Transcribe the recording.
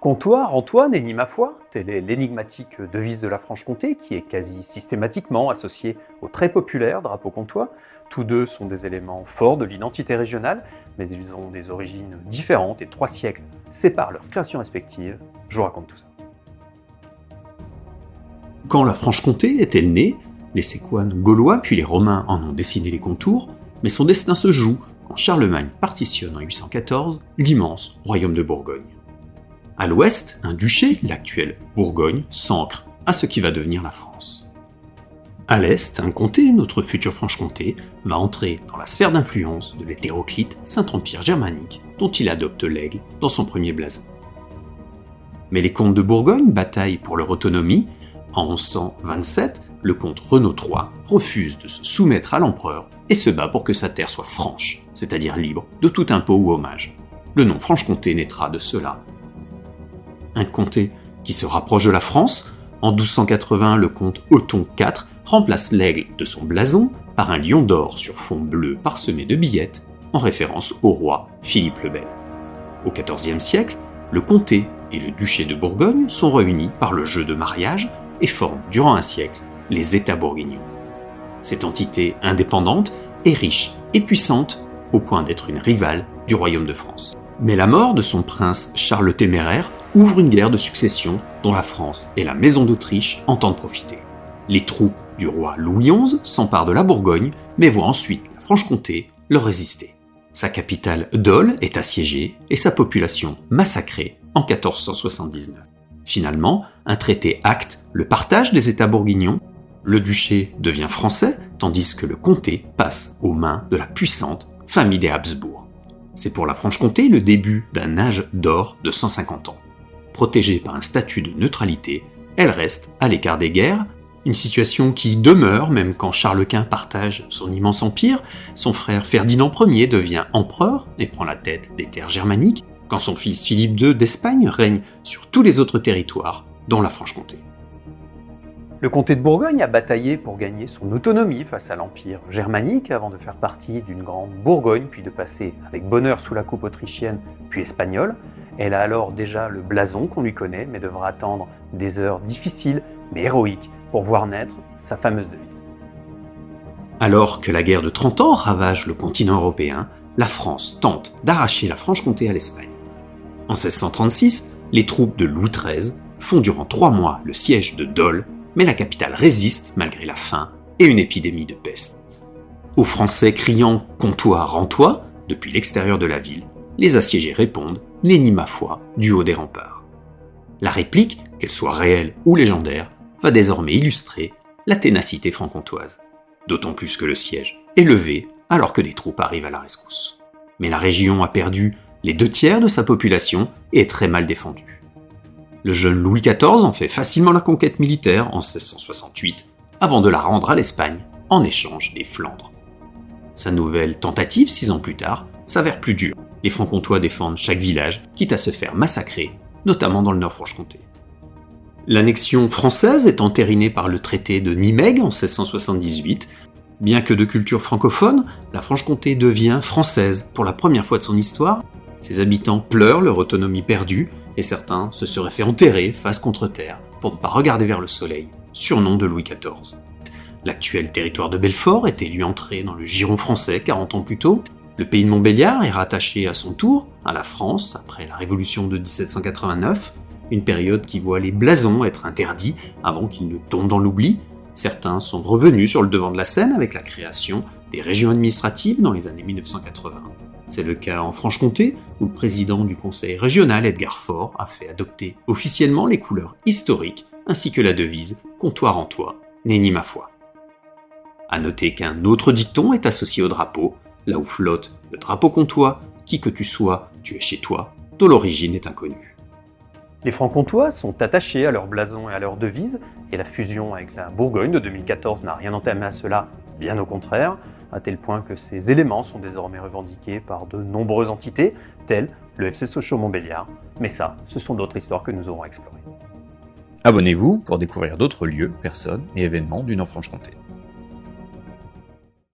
Comptoir, Antoine et ni ma foi, telle est l'énigmatique devise de la Franche-Comté qui est quasi systématiquement associée au très populaire drapeau comtois. Tous deux sont des éléments forts de l'identité régionale, mais ils ont des origines différentes et 3 siècles séparent leurs créations respectives. Je vous raconte tout ça. Quand la Franche-Comté est-elle née, les Séquanes gaulois puis les Romains en ont dessiné les contours, mais son destin se joue quand Charlemagne partitionne en 814 l'immense royaume de Bourgogne. À l'ouest, un duché, l'actuelle Bourgogne, s'ancre à ce qui va devenir la France. À l'est, un comté, notre future Franche-Comté, va entrer dans la sphère d'influence de l'hétéroclite Saint-Empire germanique dont il adopte l'aigle dans son premier blason. Mais les comtes de Bourgogne bataillent pour leur autonomie. En 1127, le comte Renaud III refuse de se soumettre à l'empereur et se bat pour que sa terre soit franche, c'est-à-dire libre de tout impôt ou hommage. Le nom Franche-Comté naîtra de cela. Un comté qui se rapproche de la France. En 1280, le comte Othon IV remplace l'aigle de son blason par un lion d'or sur fond bleu parsemé de billettes, en référence au roi Philippe le Bel. Au XIVe siècle, le comté et le duché de Bourgogne sont réunis par le jeu de mariage et forment durant un siècle les États bourguignons. Cette entité indépendante est riche et puissante au point d'être une rivale du royaume de France. Mais la mort de son prince Charles le Téméraire ouvre une guerre de succession dont la France et la Maison d'Autriche entendent profiter. Les troupes du roi Louis XI s'emparent de la Bourgogne, mais voient ensuite la Franche-Comté leur résister. Sa capitale Dole est assiégée et sa population massacrée en 1479. Finalement, un traité acte le partage des États bourguignons. Le duché devient français, tandis que le comté passe aux mains de la puissante famille des Habsbourg. C'est pour la Franche-Comté le début d'un âge d'or de 150 ans. Protégée par un statut de neutralité, elle reste à l'écart des guerres, une situation qui demeure même quand Charles Quint partage son immense empire, son frère Ferdinand Ier devient empereur et prend la tête des terres germaniques, quand son fils Philippe II d'Espagne règne sur tous les autres territoires, dont la Franche-Comté. Le comté de Bourgogne a bataillé pour gagner son autonomie face à l'Empire germanique avant de faire partie d'une grande Bourgogne, puis de passer avec bonheur sous la coupe autrichienne puis espagnole. Elle a alors déjà le blason qu'on lui connaît, mais devra attendre des heures difficiles mais héroïques pour voir naître sa fameuse devise. Alors que la guerre de 30 ans ravage le continent européen, la France tente d'arracher la Franche-Comté à l'Espagne. En 1636, les troupes de Louis XIII font durant 3 mois le siège de Dole, mais la capitale résiste malgré la faim et une épidémie de peste. Aux Français criant « Comtois, rends-toi » depuis l'extérieur de la ville, les assiégés répondent « Nenni ma foi » du haut des remparts. La réplique, qu'elle soit réelle ou légendaire, va désormais illustrer la ténacité franc-comtoise. D'autant plus que le siège est levé alors que des troupes arrivent à la rescousse. Mais la région a perdu les 2/3 de sa population et est très mal défendue. Le jeune Louis XIV en fait facilement la conquête militaire en 1668, avant de la rendre à l'Espagne en échange des Flandres. Sa nouvelle tentative, 6 ans plus tard, s'avère plus dure. Les Francs-Comtois défendent chaque village, quitte à se faire massacrer, notamment dans le Nord-Franche-Comté. L'annexion française est entérinée par le traité de Nimègue en 1678. Bien que de culture francophone, la Franche-Comté devient française pour la première fois de son histoire. Ses habitants pleurent leur autonomie perdue, et certains se seraient fait enterrer face contre terre pour ne pas regarder vers le soleil, surnom de Louis XIV. L'actuel territoire de Belfort est élu entré dans le giron français 40 ans plus tôt. Le pays de Montbéliard est rattaché à son tour à la France après la Révolution de 1789, une période qui voit les blasons être interdits avant qu'ils ne tombent dans l'oubli. Certains sont revenus sur le devant de la scène avec la création des régions administratives dans les années 1980. C'est le cas en Franche-Comté, où le président du conseil régional, Edgar Faure, a fait adopter officiellement les couleurs historiques, ainsi que la devise « Comptoir en toi, nenni ma foi ». À noter qu'un autre dicton est associé au drapeau, là où flotte le drapeau comtois, qui que tu sois, tu es chez toi, dont l'origine est inconnue. Les Francs-Comtois sont attachés à leur blason et à leur devise, et la fusion avec la Bourgogne de 2014 n'a rien entamé à cela, bien au contraire, à tel point que ces éléments sont désormais revendiqués par de nombreuses entités, telles le FC Sochaux-Montbéliard. Mais ça, ce sont d'autres histoires que nous aurons explorées. Abonnez-vous pour découvrir d'autres lieux, personnes et événements du Nord-Franche-Comté.